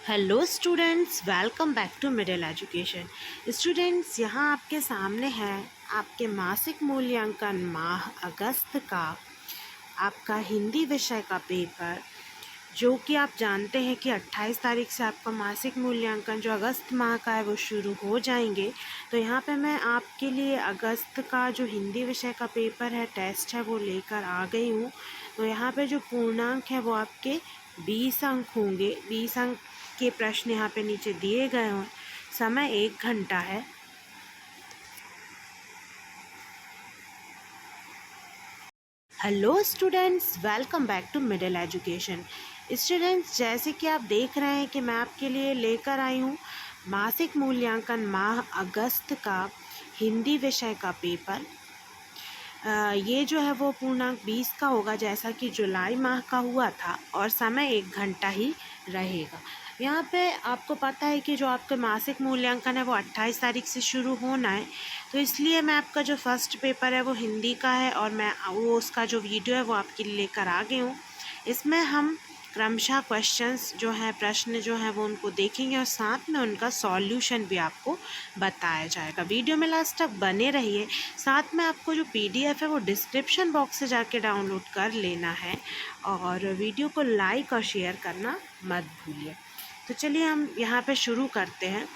Hello students, welcome back to Middle Education. Students, यहाँ आपके सामने है आपके मासिक मूल्यांकन माह अगस्त का आपका हिंदी विषय का पेपर, जो कि आप जानते हैं कि 28 तारीख से आपका मासिक मूल्यांकन जो अगस्त माह का है वो शुरू हो जाएंगे। तो यहाँ पे मैं आपके लिए अगस्त का जो हिंदी विषय का पेपर है, टेस्ट है, वो लेकर आ गई हूँ। तो यहाँ पे जो पूर्णांक है वो आपके 20 अंक होंगे। 20 अंक के प्रश्न यहाँ पे नीचे दिए गए हैं। समय 1 घंटा है। Hello students, welcome back to Middle Education. Students, जैसे कि आप देख रहे हैं कि मैं आपके लिए लेकर आई हूँ मासिक मूल्यांकन माह अगस्त का हिंदी विषय का पेपर। ये जो है वो पूर्णांक 20 का होगा, जैसा कि जुलाई माह का हुआ था, और समय 1 घंटा ही रहेगा। यहाँ पे आपको पता है कि जो आपका मासिक मूल्यांकन है वो 28 तारीख से शुरू होना है। तो इसलिए मैं आपका जो फर्स्ट पेपर है वो हिंदी का है, और मैं वो उसका जो वीडियो है वो आपके लिए लेकर आ गई हूँ। इसमें हम क्रमशः क्वेश्चंस जो हैं, प्रश्न जो हैं, वो उनको देखेंगे और साथ में उनका सॉल्यूशन भी आपको बताया जाएगा। वीडियो में लास्ट तक बने रहिए। साथ में आपको जो PDF है वो डिस्क्रिप्शन बॉक्स से जाके डाउनलोड कर लेना है, और वीडियो को लाइक और शेयर करना मत भूलिए। तो चलिए हम यहाँ पे शुरू करते हैं।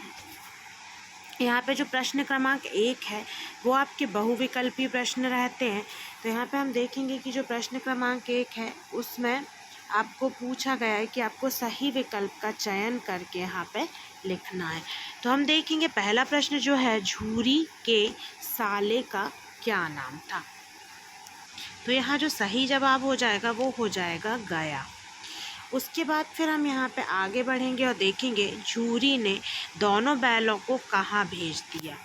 यहाँ पे जो प्रश्न क्रमांक 1 है वो आपके बहुविकल्पी प्रश्न रहते हैं। तो यहाँ पे हम देखेंगे कि जो प्रश्न क्रमांक 1 है उसमें आपको पूछा गया है कि आपको सही विकल्प का चयन करके यहाँ पे लिखना है। तो हम देखेंगे पहला प्रश्न जो है, झूरी के साले का क्या नाम था। तो यहाँ जो सही जवाब हो जाएगा वो हो जाएगा गया। उसके बाद फिर हम यहाँ पे आगे बढ़ेंगे और देखेंगे झूरी ने दोनों बैलों को कहाँ भेज दिया।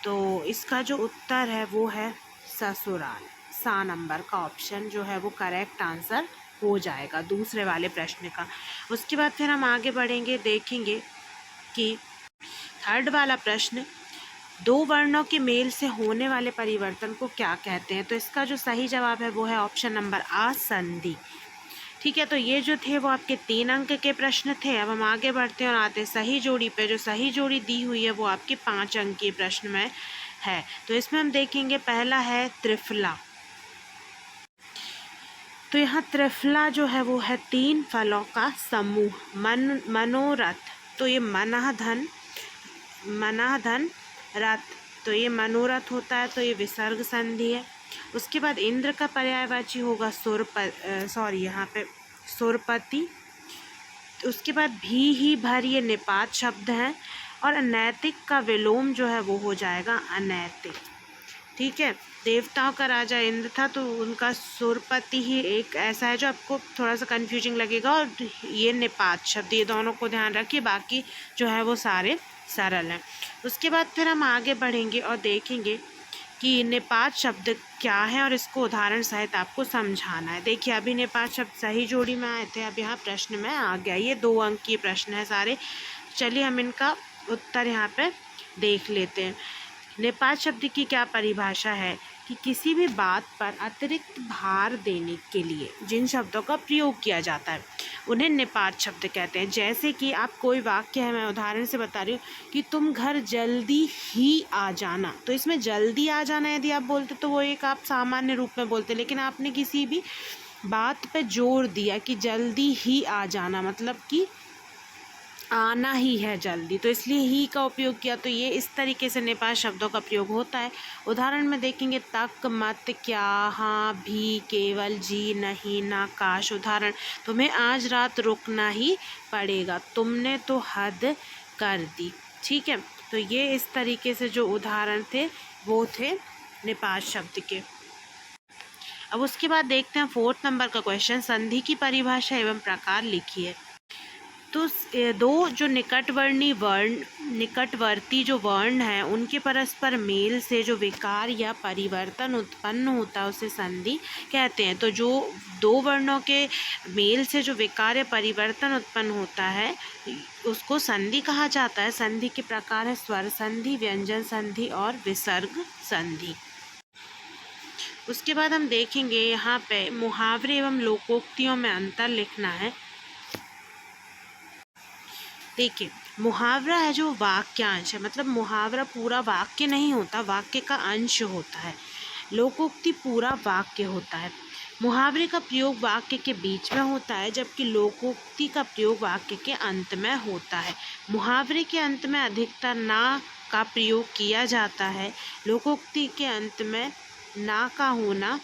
तो इसका जो उत्तर है वो है ससुराल। सा नंबर का ऑप्शन जो है वो करेक्ट आंसर हो जाएगा दूसरे वाले प्रश्न का। उसके बाद फिर हम आगे बढ़ेंगे, देखेंगे कि थर्ड वाला प्रश्न, दो वर्णों के मेल से होने वाले परिवर्तन को क्या कहते हैं। तो इसका जो सही जवाब है वो है ऑप्शन नंबर आ, संधि। ठीक है, तो ये जो थे वो आपके 3 अंक के प्रश्न थे। अब हम आगे बढ़ते हैं और आते हैं सही जोड़ी पे। जो सही जोड़ी दी हुई है वो आपके 5 अंक के प्रश्न में है। तो इसमें हम देखेंगे पहला है त्रिफला। तो यहाँ त्रिफला जो है वो है 3 फलों का समूह। मनोरथ, तो ये मनाधन रथ, तो ये मनोरथ होता है, तो ये विसर्ग संधि है। उसके बाद इंद्र का पर्यायवाची होगा यहाँ पे सुरपति। उसके बाद भी ही भर, ये निपात शब्द है, और अनैतिक का विलोम जो है वो हो जाएगा अनैतिक। ठीक है, देवताओं का राजा इंद्र था, तो उनका सुरपति ही एक ऐसा है जो आपको थोड़ा सा कंफ्यूजिंग लगेगा, और ये निपात शब्द, ये दोनों को ध्यान रखिए, बाकी जो है वो सारे सरल हैं। उसके बाद फिर हम आगे बढ़ेंगे और देखेंगे कि निपात शब्द क्या है, और इसको उदाहरण सहित आपको समझाना है। देखिए, अभी निपात शब्द सही जोड़ी में आए थे, अब यहाँ प्रश्न में आ गया। ये 2 अंक के प्रश्न है सारे। चलिए हम इनका उत्तर यहाँ पे देख लेते हैं। निपात शब्द की क्या परिभाषा है कि किसी भी बात पर अतिरिक्त भार देने के लिए जिन शब्दों का प्रयोग किया जाता है उन्हें निपात शब्द कहते हैं। जैसे कि आप कोई वाक्य है, मैं उदाहरण से बता रही हूँ कि तुम घर जल्दी ही आ जाना। तो इसमें जल्दी आ जाना यदि आप बोलते तो वो एक आप सामान्य रूप में बोलते, लेकिन आपने किसी भी बात पे जोर दिया कि जल्दी ही आ जाना, मतलब कि आना ही है जल्दी, तो इसलिए ही का उपयोग किया। तो ये इस तरीके से निपात शब्दों का प्रयोग होता है। उदाहरण में देखेंगे, तक, मत, क्या, हाँ, भी, केवल, जी, नहीं, ना, काश। उदाहरण, तुम्हें आज रात रुकना ही पड़ेगा, तुमने तो हद कर दी। ठीक है, तो ये इस तरीके से जो उदाहरण थे वो थे निपात शब्द के। अब उसके बाद देखते हैं 4th नंबर का क्वेश्चन, संधि की परिभाषा एवं प्रकार लिखिए। तो 2 जो निकटवर्ती जो वर्ण हैं उनके परस्पर मेल से जो विकार या परिवर्तन उत्पन्न होता है उसे संधि कहते हैं। तो जो 2 वर्णों के मेल से जो विकार या परिवर्तन उत्पन्न होता है उसको संधि कहा जाता है। संधि के प्रकार है स्वर संधि, व्यंजन संधि और विसर्ग संधि। उसके बाद हम देखेंगे यहाँ पे मुहावरे एवं लोकोक्तियों में अंतर लिखना है। देखिए, मुहावरा है जो वाक्यांश है, मतलब मुहावरा पूरा वाक्य नहीं होता, वाक्य का अंश होता है। लोकोक्ति पूरा वाक्य होता है। मुहावरे का प्रयोग वाक्य के बीच में होता है, जबकि लोकोक्ति का प्रयोग वाक्य के अंत में होता है। मुहावरे के अंत में अधिकतर ना का प्रयोग किया जाता है। लोकोक्ति के अंत में ना का होना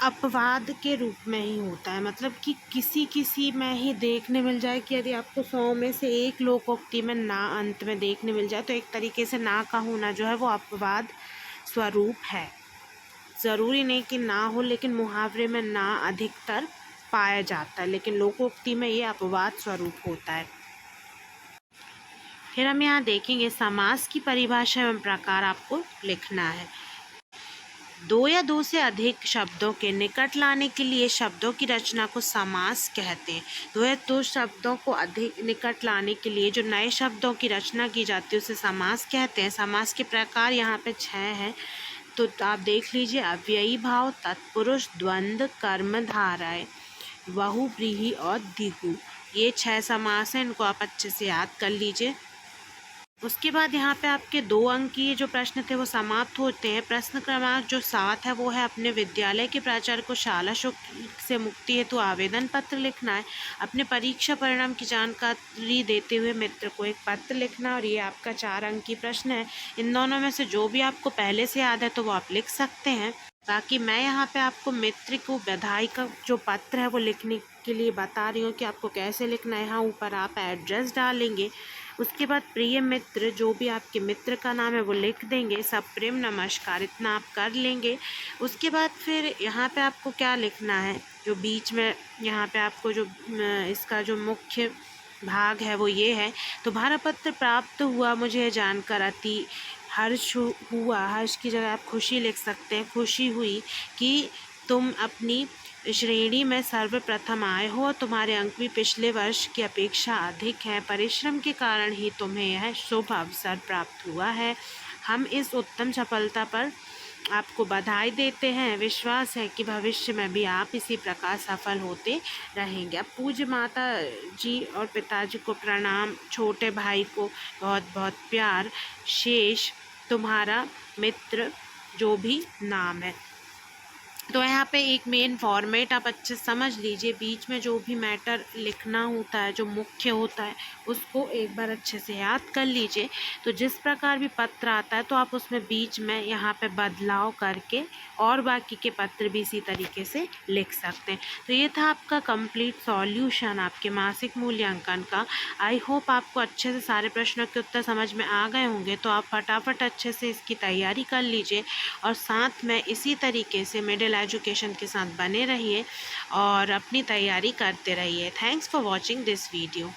अपवाद के रूप में ही होता है, मतलब कि किसी किसी में ही देखने मिल जाए कि यदि आपको 100 में से एक लोकोक्ति में ना अंत में देखने मिल जाए, तो एक तरीके से ना का होना जो है वो अपवाद स्वरूप है। ज़रूरी नहीं कि ना हो, लेकिन मुहावरे में ना अधिकतर पाया जाता है, लेकिन लोकोक्ति में ये अपवाद स्वरूप होता है। फिर हम यहाँ देखेंगे समास की परिभाषा एवं प्रकार आपको लिखना है। दो या दो से अधिक शब्दों के निकट लाने के लिए शब्दों की रचना को समास कहते हैं। दो या दो शब्दों को अधिक निकट लाने के लिए जो नए शब्दों की रचना की जाती है उसे समास कहते हैं। समास के प्रकार यहाँ पे 6 हैं, तो आप देख लीजिए। अव्ययी भाव, तत्पुरुष, द्वंद्व, कर्मधारय, बहुव्रीहि और द्विगु, ये 6 समास हैं। इनको आप अच्छे से याद कर लीजिए। उसके बाद यहाँ पे आपके 2 अंक की जो प्रश्न थे वो समाप्त होते हैं। प्रश्न क्रमांक जो 7 है वो है अपने विद्यालय के प्राचार्य को शाला शुल्क से मुक्ति हेतु आवेदन पत्र लिखना है। अपने परीक्षा परिणाम की जानकारी देते हुए मित्र को एक पत्र लिखना है, और ये आपका 4 अंक की प्रश्न है। इन दोनों में से जो भी आपको पहले से याद है तो वो आप लिख सकते हैं। बाकी मैं यहाँ पे आपको मित्र को बधाई का जो पत्र है वो लिखने के लिए बता रही हूँ कि आपको कैसे लिखना है। यहाँ ऊपर आप एड्रेस डालेंगे, उसके बाद प्रिय मित्र, जो भी आपके मित्र का नाम है वो लिख देंगे, सब प्रेम नमस्कार, इतना आप कर लेंगे। उसके बाद फिर यहाँ पे आपको क्या लिखना है, जो बीच में यहाँ पे आपको जो इसका जो मुख्य भाग है वो ये है। तुम्हारा पत्र प्राप्त हुआ, मुझे जानकर अति हर्ष हुआ। हर्ष की जगह आप खुशी लिख सकते हैं। खुशी हुई कि तुम अपनी श्रेणी में सर्वप्रथम आए हो, तुम्हारे अंक भी पिछले वर्ष की अपेक्षा अधिक हैं। परिश्रम के कारण ही तुम्हें यह शुभ अवसर प्राप्त हुआ है। हम इस उत्तम सफलता पर आपको बधाई देते हैं। विश्वास है कि भविष्य में भी आप इसी प्रकार सफल होते रहेंगे। अब पूज्य माता जी और पिताजी को प्रणाम, छोटे भाई को बहुत बहुत प्यार, शेष तुम्हारा मित्र, जो भी नाम है। तो यहाँ पे एक मेन फॉर्मेट आप अच्छे समझ लीजिए। बीच में जो भी मैटर लिखना होता है, जो मुख्य होता है, उसको एक बार अच्छे से याद कर लीजिए। तो जिस प्रकार भी पत्र आता है तो आप उसमें बीच में यहाँ पे बदलाव करके और बाकी के पत्र भी इसी तरीके से लिख सकते हैं। तो ये था आपका कंप्लीट सॉल्यूशन आपके मासिक मूल्यांकन का। आई होप आपको अच्छे से सारे प्रश्नों के उत्तर समझ में आ गए होंगे। तो आप फटाफट अच्छे से इसकी तैयारी कर लीजिए, और साथ में इसी तरीके से मिडिल एजुकेशन के साथ बने रहिए और अपनी तैयारी करते रहिए। Thanks for watching this video.